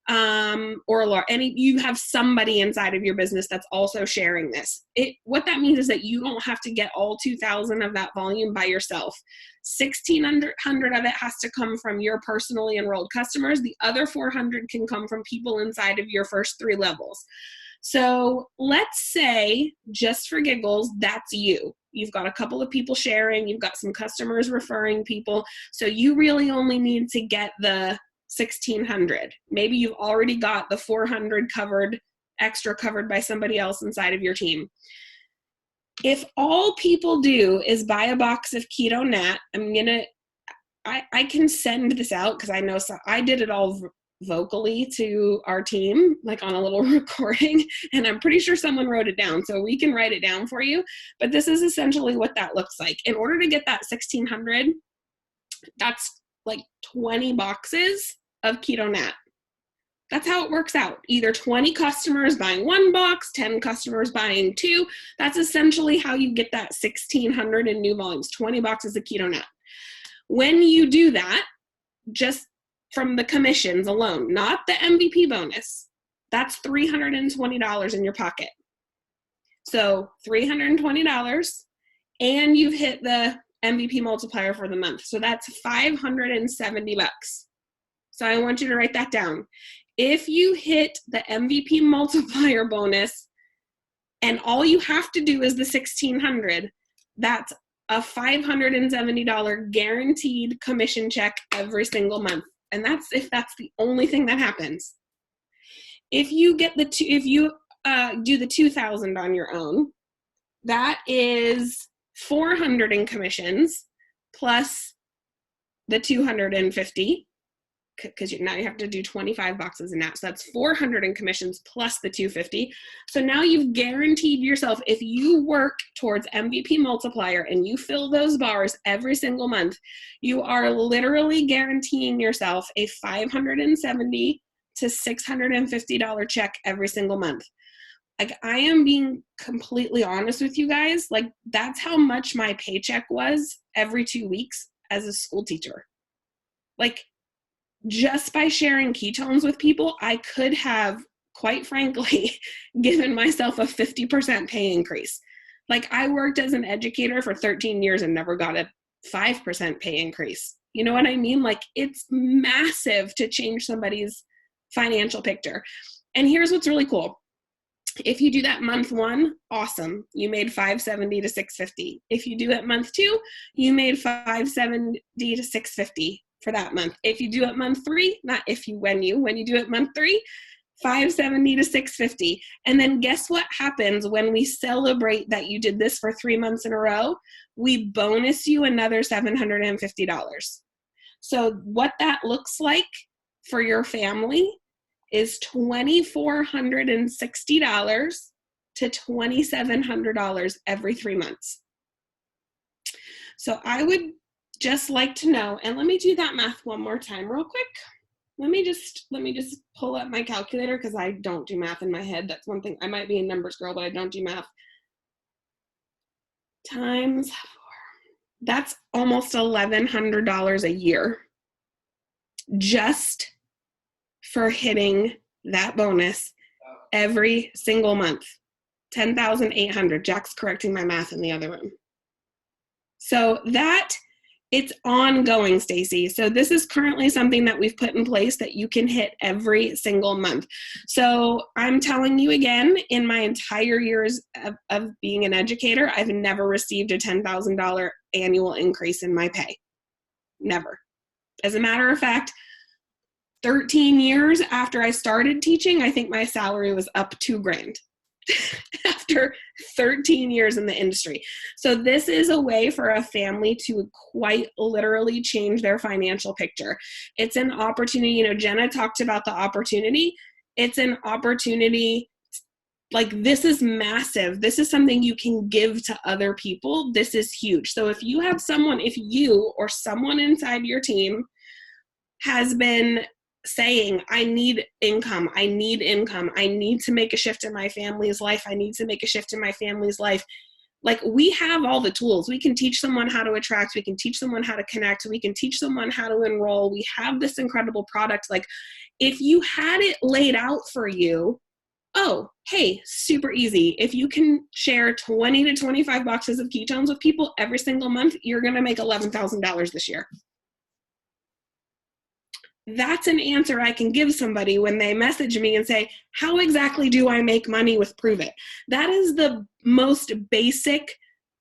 you have somebody inside of your business that's also sharing this. What that means is that you don't have to get all 2,000 of that volume by yourself. 1,600 of it has to come from your personally enrolled customers. The other 400 can come from people inside of your first 3 levels. So let's say, just for giggles, that's you. You've got a couple of people sharing, you've got some customers referring people. So you really only need to get the 1,600. Maybe you've already got the 400 extra covered by somebody else inside of your team. If all people do is buy a box of Keto Nat, I can send this out because I know I did it all vocally to our team, like on a little recording, and I'm pretty sure someone wrote it down, so we can write it down for you. But this is essentially what that looks like. In order to get that 1,600, that's like 20 boxes of Keto Nat. That's how it works out. Either 20 customers buying 1 box, 10 customers buying 2. That's essentially how you get that 1,600 in new volumes, 20 boxes of Keto Nat. When you do that, just from the commissions alone, not the MVP bonus, that's $320 in your pocket. So $320, and you've hit the MVP multiplier for the month. So that's $570. So I want you to write that down. If you hit the MVP multiplier bonus and all you have to do is the $1,600, that's a $570 guaranteed commission check every single month. And that's if that's the only thing that happens. If you get do the 2,000 on your own, that is 400 in commissions plus the 250, because now you have to do 25 boxes in that. So that's 400 in commissions plus the 250. So now you've guaranteed yourself, if you work towards MVP multiplier and you fill those bars every single month, you are literally guaranteeing yourself a $570 to $650 check every single month. Like, I am being completely honest with you guys. Like, that's how much my paycheck was every 2 weeks as a school teacher. Like, just by sharing ketones with people, I could have, quite frankly, given myself a 50% pay increase. Like, I worked as an educator for 13 years and never got a 5% pay increase. You know what I mean? Like, it's massive to change somebody's financial picture. And here's what's really cool. If you do that month 1, awesome. You made $570 to $650. If you do it month 2, you made $570 to $650 for that month. If you do it month 3, when you do it month 3, $570 to $650. And then guess what happens when we celebrate that you did this for 3 months in a row? We bonus you another $750. So what that looks like for your family is $2,460 to $2,700 every 3 months. So I would just like to know, and let me do that math one more time real quick. Let me just pull up my calculator, because I don't do math in my head. That's one thing. I might be a numbers girl, but I don't do math. Times 4. That's almost $1,100 a year just for hitting that bonus every single month. 10,800. Jack's correcting my math in the other room. So it's ongoing, Stacy. So this is currently something that we've put in place that you can hit every single month. So I'm telling you again, in my entire years of being an educator, I've never received a $10,000 annual increase in my pay. Never. As a matter of fact, 13 years after I started teaching, I think my salary was up $2,000 after 13 years in the industry. So this is a way for a family to quite literally change their financial picture. It's an opportunity. Jenna talked about the opportunity. It's an opportunity. Like, this is massive. This is something you can give to other people. This is huge. So if you or someone inside your team has been saying, I need income, I need to make a shift in my family's life, like, we have all the tools. We can teach someone how to attract, we can teach someone how to connect, we can teach someone how to enroll. We have this incredible product. Like, if you had it laid out for you, oh, hey, super easy. If you can share 20 to 25 boxes of ketones with people every single month, you're going to make $11,000 this year. That's an answer I can give somebody when they message me and say, how exactly do I make money with Prove It? That is the most basic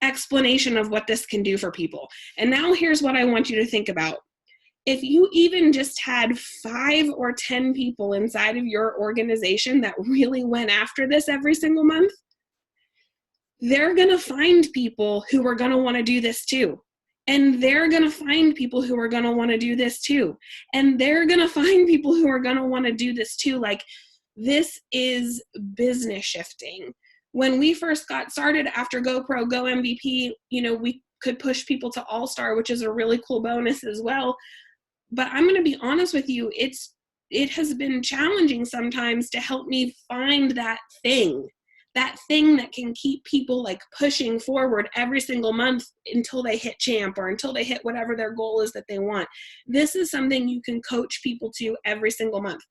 explanation of what this can do for people. And now here's what I want you to think about. If you even just had 5 or 10 people inside of your organization that really went after this every single month, they're going to find people who are going to want to do this too. And they're going to find people who are going to want to do this too. And they're going to find people who are going to want to do this too. Like, this is business shifting. When we first got started after GoPro, Go MVP, we could push people to All-Star, which is a really cool bonus as well. But I'm going to be honest with you, it has been challenging sometimes to help me find that thing. that thing that can keep people like pushing forward every single month until they hit champ or until they hit whatever their goal is that they want. This is something you can coach people to every single month.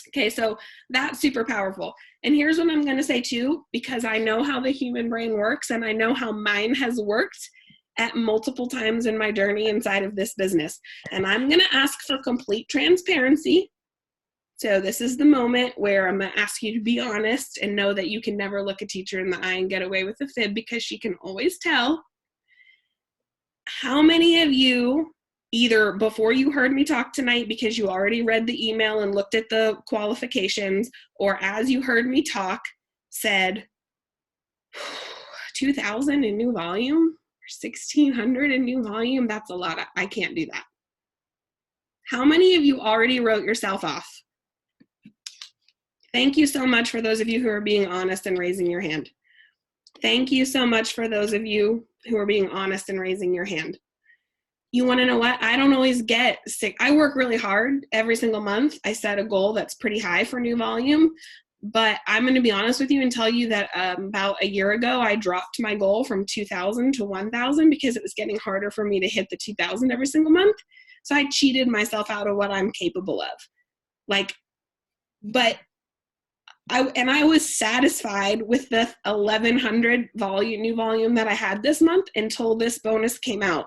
Okay, so that's super powerful. And here's what I'm going to say too, because I know how the human brain works and I know how mine has worked at multiple times in my journey inside of this business. And I'm going to ask for complete transparency. So this is the moment where I'm going to ask you to be honest and know that you can never look a teacher in the eye and get away with a fib, because she can always tell. How many of you, either before you heard me talk tonight because you already read the email and looked at the qualifications, or as you heard me talk, said 2,000 in new volume? 1,600 in new volume, that's a lot. I can't do that. How many of you already wrote yourself off? Thank you so much for those of you who are being honest and raising your hand. Thank you so much for those of you who are being honest and raising your hand. You want to know what? I don't always get sick. I work really hard every single month. I set a goal that's pretty high for new volume. But I'm going to be honest with you and tell you that about a year ago, I dropped my goal from 2,000 to 1,000 because it was getting harder for me to hit the 2,000 every single month. So I cheated myself out of what I'm capable of. I was satisfied with the 1,100 new volume that I had this month until this bonus came out.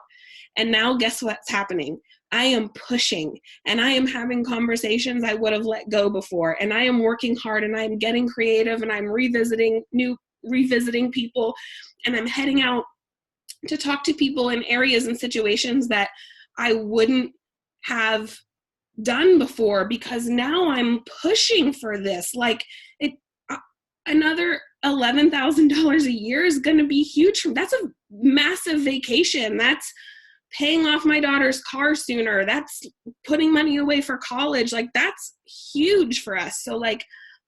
And now guess what's happening? I am pushing and I am having conversations I would have let go before. And I am working hard and I'm getting creative and I'm revisiting people, and I'm heading out to talk to people in areas and situations that I wouldn't have done before, because now I'm pushing for this. Another $11,000 a year is going to be huge. That's a massive vacation. That's paying off my daughter's car sooner. That's putting money away for college. That's huge for us. So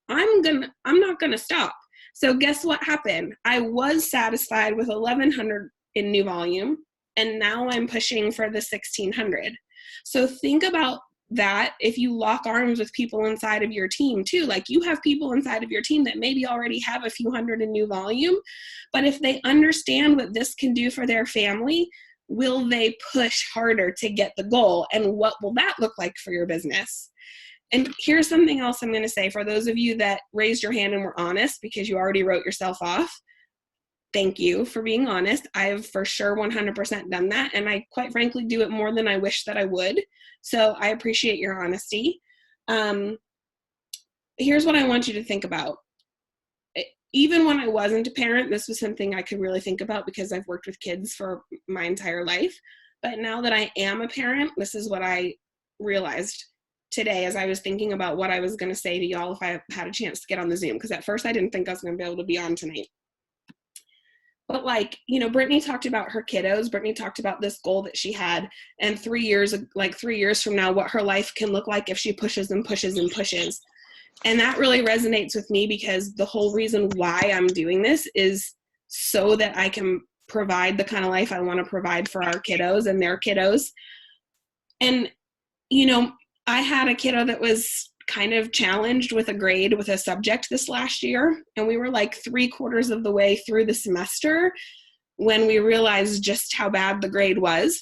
I'm not going to stop. So guess what happened? I was satisfied with 1,100 in new volume, and now I'm pushing for the 1,600. So think about that if you lock arms with people inside of your team too. You have people inside of your team that maybe already have a few hundred in new volume, but if they understand what this can do for their family, will they push harder to get the goal? And what will that look like for your business? And here's something else I'm going to say for those of you that raised your hand and were honest because you already wrote yourself off. Thank you for being honest. I've for sure 100% done that. And I quite frankly do it more than I wish that I would. So I appreciate your honesty. Here's what I want you to think about. Even when I wasn't a parent, this was something I could really think about because I've worked with kids for my entire life. But now that I am a parent, this is what I realized today as I was thinking about what I was going to say to y'all if I had a chance to get on the Zoom. Because at first I didn't think I was going to be able to be on tonight. But Brittany talked about her kiddos. Brittany talked about this goal that she had, and 3 years from now, what her life can look like if she pushes and pushes and pushes. And that really resonates with me because the whole reason why I'm doing this is so that I can provide the kind of life I want to provide for our kiddos and their kiddos. And, I had a kiddo that was kind of challenged with a grade with a subject this last year. And we were 3/4 of the way through the semester when we realized just how bad the grade was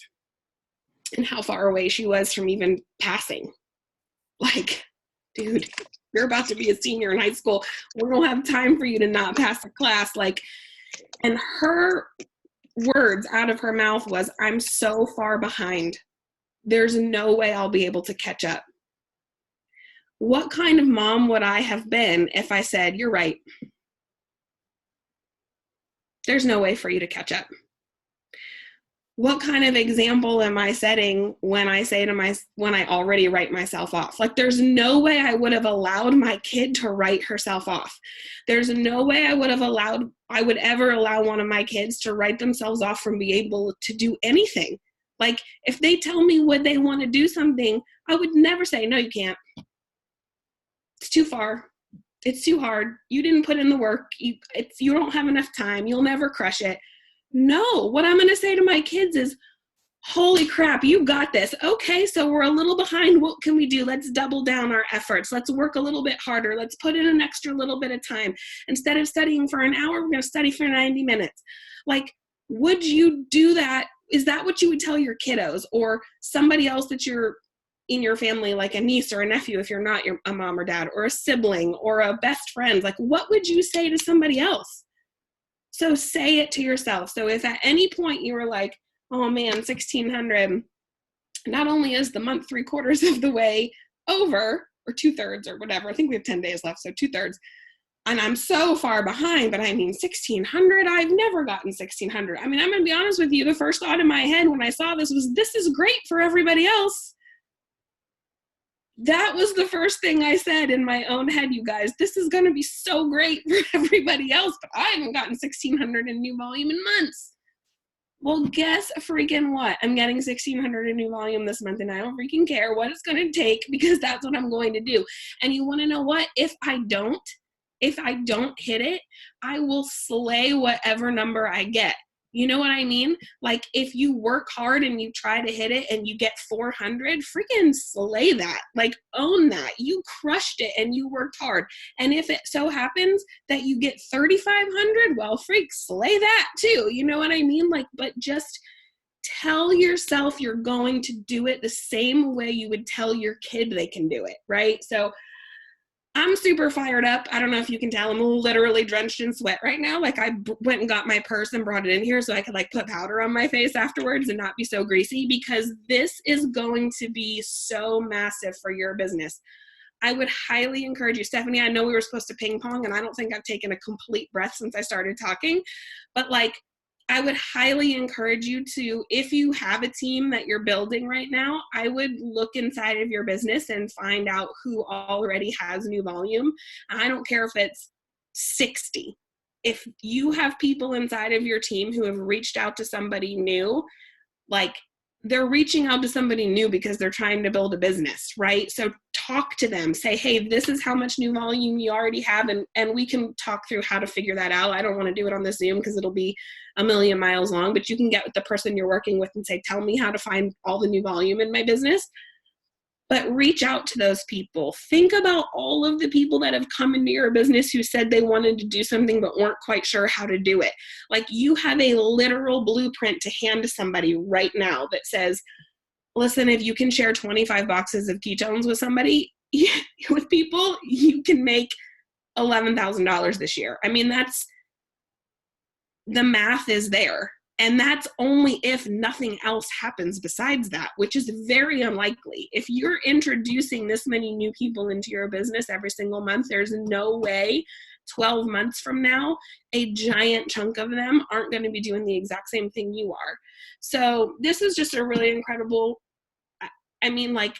and how far away she was from even passing. Dude, you're about to be a senior in high school. We don't have time for you to not pass a class. And her words out of her mouth was, I'm so far behind. There's no way I'll be able to catch up. What kind of mom would I have been if I said, you're right. There's no way for you to catch up. What kind of example am I setting when I say when I already write myself off? There's no way I would have allowed my kid to write herself off. There's no way I would ever allow one of my kids to write themselves off from being able to do anything. If they tell me would they want to do something, I would never say, no, you can't. It's too far. It's too hard. You didn't put in the work. You don't have enough time. You'll never crush it. No, what I'm going to say to my kids is, holy crap, you got this. Okay, so we're a little behind. What can we do? Let's double down our efforts. Let's work a little bit harder. Let's put in an extra little bit of time. Instead of studying for an hour, we're going to study for 90 minutes. Like, would you do that? Is that what you would tell your kiddos or somebody else that you're in your family, like a niece or a nephew, if you're not a mom or dad, or a sibling or a best friend? Like, what would you say to somebody else? So say it to yourself. So if at any point you were like, oh man, 1,600, not only is the month 3/4 of the way over, or 2/3 or whatever, I think we have 10 days left, so 2/3, and I'm so far behind, but I mean 1,600, I've never gotten 1,600. I mean, I'm gonna be honest with you, the first thought in my head when I saw this was, this is great for everybody else. That was the first thing I said in my own head, you guys. This is gonna be so great for everybody else, but I haven't gotten 1,600 in new volume in months. Well, guess freaking what? I'm getting 1,600 in new volume this month, and I don't freaking care what it's going to take, because that's what I'm going to do. And you want to know what? If I don't hit it, I will slay whatever number I get. You know what I mean? Like, if you work hard and you try to hit it and you get 400, freaking slay that. Like, own that. You crushed it and you worked hard. And if it so happens that you get 3,500, well, freak, slay that too. You know what I mean? Like, but just tell yourself you're going to do it the same way you would tell your kid they can do it, right? So I'm super fired up. I don't know if you can tell, I'm literally drenched in sweat right now. Like, I went and got my purse and brought it in here so I could like put powder on my face afterwards and not be so greasy, because this is going to be so massive for your business. I would highly encourage you, Stephanie, I know we were supposed to ping pong, and I don't think I've taken a complete breath since I started talking, but like, I would highly encourage you to, if you have a team that you're building right now, I would look inside of your business and find out who already has new volume. I don't care if it's 60. If you have people inside of your team who have reached out to somebody new, like, they're reaching out to somebody new because they're trying to build a business, right? So talk to them, say, hey, this is how much new volume you already have, and we can talk through how to figure that out. I don't want to do it on the Zoom because it'll be a million miles long, but you can get with the person you're working with and say, tell me how to find all the new volume in my business. But reach out to those people. Think about all of the people that have come into your business who said they wanted to do something but weren't quite sure how to do it. Like, you have a literal blueprint to hand to somebody right now that says, listen, if you can share 25 boxes of ketones with somebody, with people, you can make $11,000 this year. I mean, that's, the math is there. And that's only if nothing else happens besides that, which is very unlikely. If you're introducing this many new people into your business every single month, there's no way 12 months from now, a giant chunk of them aren't going to be doing the exact same thing you are. So this is just a really incredible, I mean, like,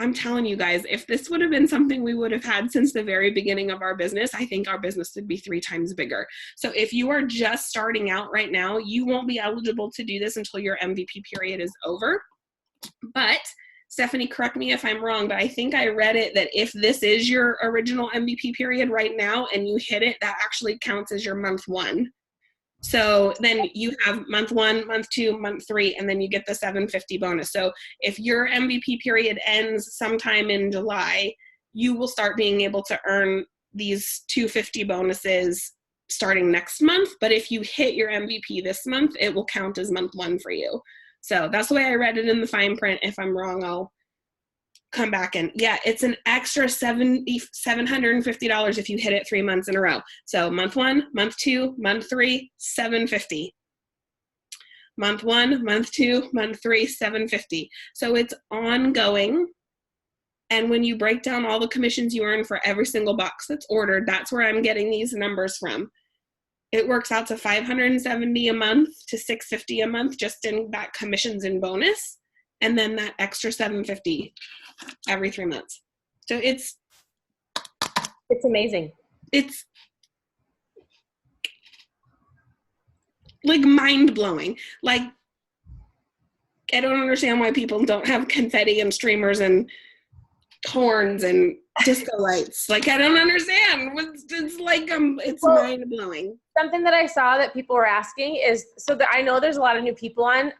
I'm telling you guys, if this would have been something we would have had since the very beginning of our business, I think our business would be 3 times bigger. So if you are just starting out right now, you won't be eligible to do this until your MVP period is over. But Stephanie, correct me if I'm wrong, but I think I read it that if this is your original MVP period right now and you hit it, that actually counts as your month 1. So then you have month 1, month 2, month 3, and then you get the $750 bonus. So if your MVP period ends sometime in July, you will start being able to earn these $250 bonuses starting next month. But if you hit your MVP this month, it will count as month 1 for you. So that's the way I read it in the fine print. If I'm wrong, I'll come back and yeah, it's an extra $750 if you hit it 3 months in a row. So month 1, month 2, month 3, $750. Month 1, month 2, month 3, $750. So it's ongoing. And when you break down all the commissions you earn for every single box that's ordered, that's where I'm getting these numbers from. It works out to $570 a month to $650 a month just in that commissions and bonus. And then that extra $750 every 3 months. So it's amazing. It's like mind blowing. Like, I don't understand why people don't have confetti and streamers and horns and disco lights. Like, I don't understand. It's like, it's mind blowing. something that I saw that people were asking is, so that I know there's a lot of new people on.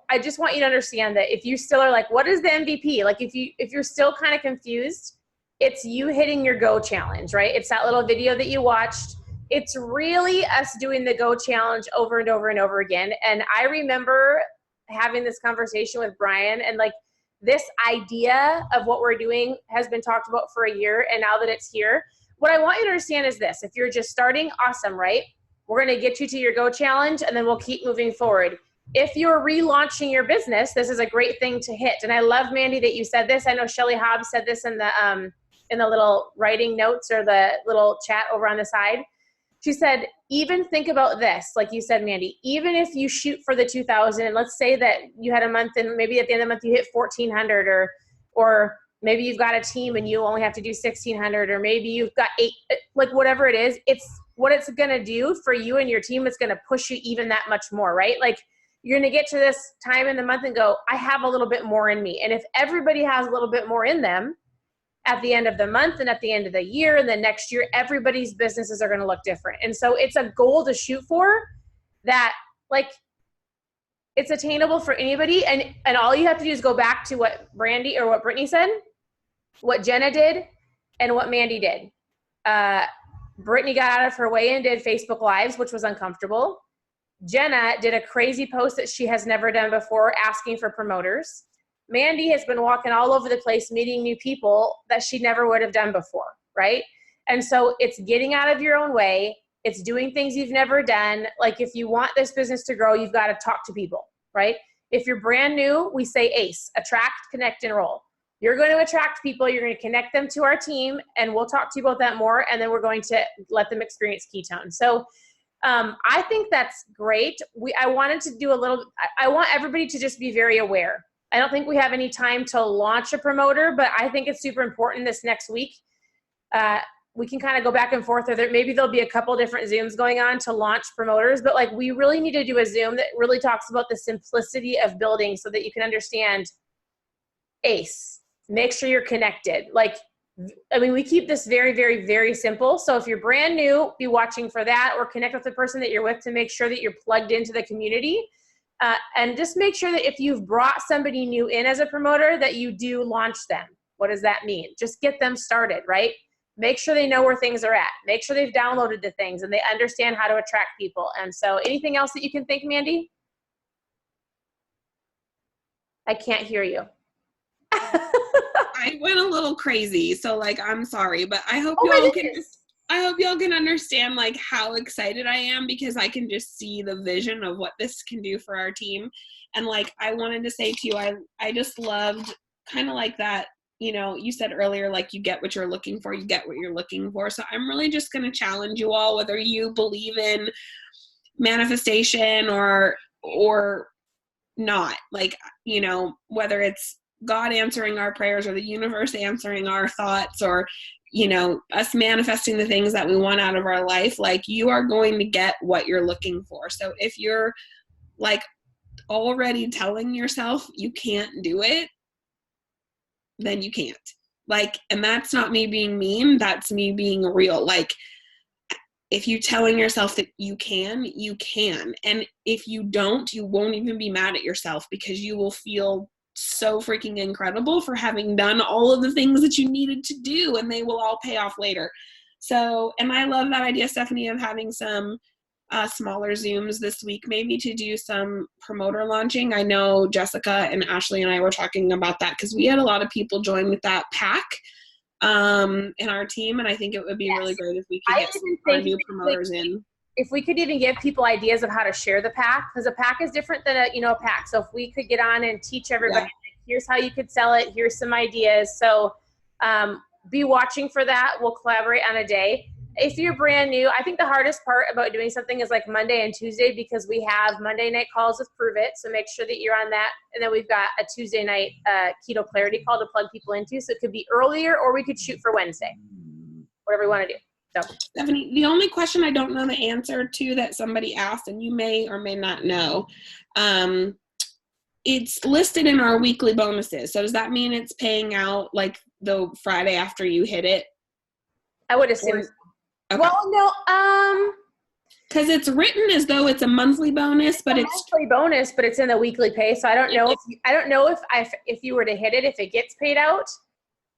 I just want you to understand that if you still are like, what is the MVP? Like if you're still kind of confused, it's you hitting your Go challenge, right? It's that little video that you watched. It's really us doing the Go challenge over and over and over again. And I remember having this conversation with Brian, and like this idea of what we're doing has been talked about for a year. And now that it's here, what I want you to understand is this: if you're just starting, awesome, right? We're going to get you to your Go challenge, and then we'll keep moving forward. If you're relaunching your business, this is a great thing to hit. And I love, Mandy, that you said this. I know Shelly Hobbs said this in the little writing notes or the little chat over on the side. She said, even think about this, like you said, Mandy, even if you shoot for the 2,000, and let's say that you had a month and maybe at the end of the month you hit 1,400, or maybe you've got a team and you only have to do 1,600, or maybe you've got 8, like whatever it is, it's what it's going to do for you and your team. It's going to push you even that much more, right? Like you're going to get to this time in the month and go, I have a little bit more in me. And if everybody has a little bit more in them at the end of the month and at the end of the year and the next year, everybody's businesses are going to look different. And so it's a goal to shoot for that, like it's attainable for anybody. And all you have to do is go back to what Brandy or what Brittany said, what Jenna did, and what Mandy did. Brittany got out of her way and did Facebook Lives, which was uncomfortable. Jenna did a crazy post that she has never done before, asking for promoters. Mandy has been walking all over the place, meeting new people that she never would have done before, right? And so it's getting out of your own way. It's doing things you've never done. Like if you want this business to grow, you've got to talk to people, right? If you're brand new, we say ACE, attract, connect, enroll. You're going to attract people. You're going to connect them to our team, and we'll talk to you about that more. And then we're going to let them experience Ketone. So I think that's great. I wanted to do I want everybody to just be very aware. I don't think we have any time to launch a promoter, but I think it's super important this next week. We can kind of go back and forth, or maybe there'll be a couple different Zooms going on to launch promoters, but like we really need to do a Zoom that really talks about the simplicity of building so that you can understand ACE. Make sure you're connected. Like, I mean, we keep this very, very, very simple. So if you're brand new, be watching for that, or connect with the person that you're with to make sure that you're plugged into the community. And just make sure that if you've brought somebody new in as a promoter, that you do launch them. What does that mean? Just get them started, right? Make sure they know where things are at. Make sure they've downloaded the things and they understand how to attract people. And so anything else that you can think, Mandy? I can't hear you. I went a little crazy, so like I'm sorry, but I hope y'all can understand like how excited I am, because I can just see the vision of what this can do for our team. And like I wanted to say to you, I just loved kind of like that, you know, you said earlier, like you get what you're looking for, you get what you're looking for. So I'm really just going to challenge you all, whether you believe in manifestation or not, like, you know, whether it's God answering our prayers or the universe answering our thoughts, or, you know, us manifesting the things that we want out of our life, like you are going to get what you're looking for. So if you're like already telling yourself you can't do it, then you can't. Like, and that's not me being mean, that's me being real. Like, if you're telling yourself that you can, you can. And if you don't, you won't even be mad at yourself, because you will feel so freaking incredible for having done all of the things that you needed to do, and they will all pay off later. So, and I love that idea, Stephanie, of having some smaller Zooms this week, maybe to do some promoter launching. I know Jessica and Ashley and I were talking about that, because we had a lot of people join with that pack in our team, and I think it would be really great if we could get some new promoters in. If we could even give people ideas of how to share the pack, because a pack is different than a pack. So if we could get on and teach everybody, here's how you could sell it, here's some ideas. So be watching for that. We'll collaborate on a day. If you're brand new, I think the hardest part about doing something is like Monday and Tuesday, because we have Monday night calls with Prove It. So make sure that you're on that. And then we've got a Tuesday night Keto Clarity call to plug people into. So it could be earlier, or we could shoot for Wednesday, whatever we want to do. So, Stephanie, the only question I don't know the answer to that somebody asked, and you may or may not know, it's listed in our weekly bonuses. So does that mean it's paying out like the Friday after you hit it? I would assume. Okay. Well, no. Because it's written as though it's a monthly bonus, but it's monthly bonus, but it's in the weekly pay. So I don't know if you were to hit it, if it gets paid out.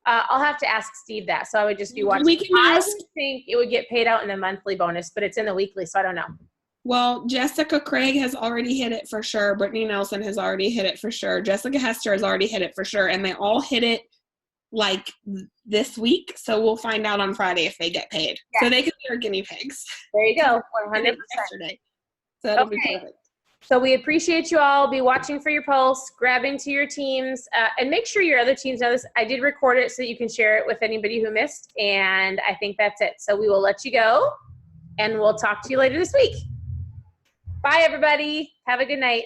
I'll have to ask Steve that. So I would just be watching. We can I ask. would think it would get paid out in the monthly bonus, but it's in the weekly, so I don't know. Well, Jessica Craig has already hit it for sure. Brittany Nelson has already hit it for sure. Jessica Hester has already hit it for sure. And they all hit it like this week. So we'll find out on Friday if they get paid. Yeah. So they can be our guinea pigs. There you go. 100%. Yesterday. So that'll be perfect. So we appreciate you all. Be watching for your pulse, grabbing to your teams, and make sure your other teams know this. I did record it so that you can share it with anybody who missed, and I think that's it. So we will let you go, and we'll talk to you later this week. Bye, everybody. Have a good night.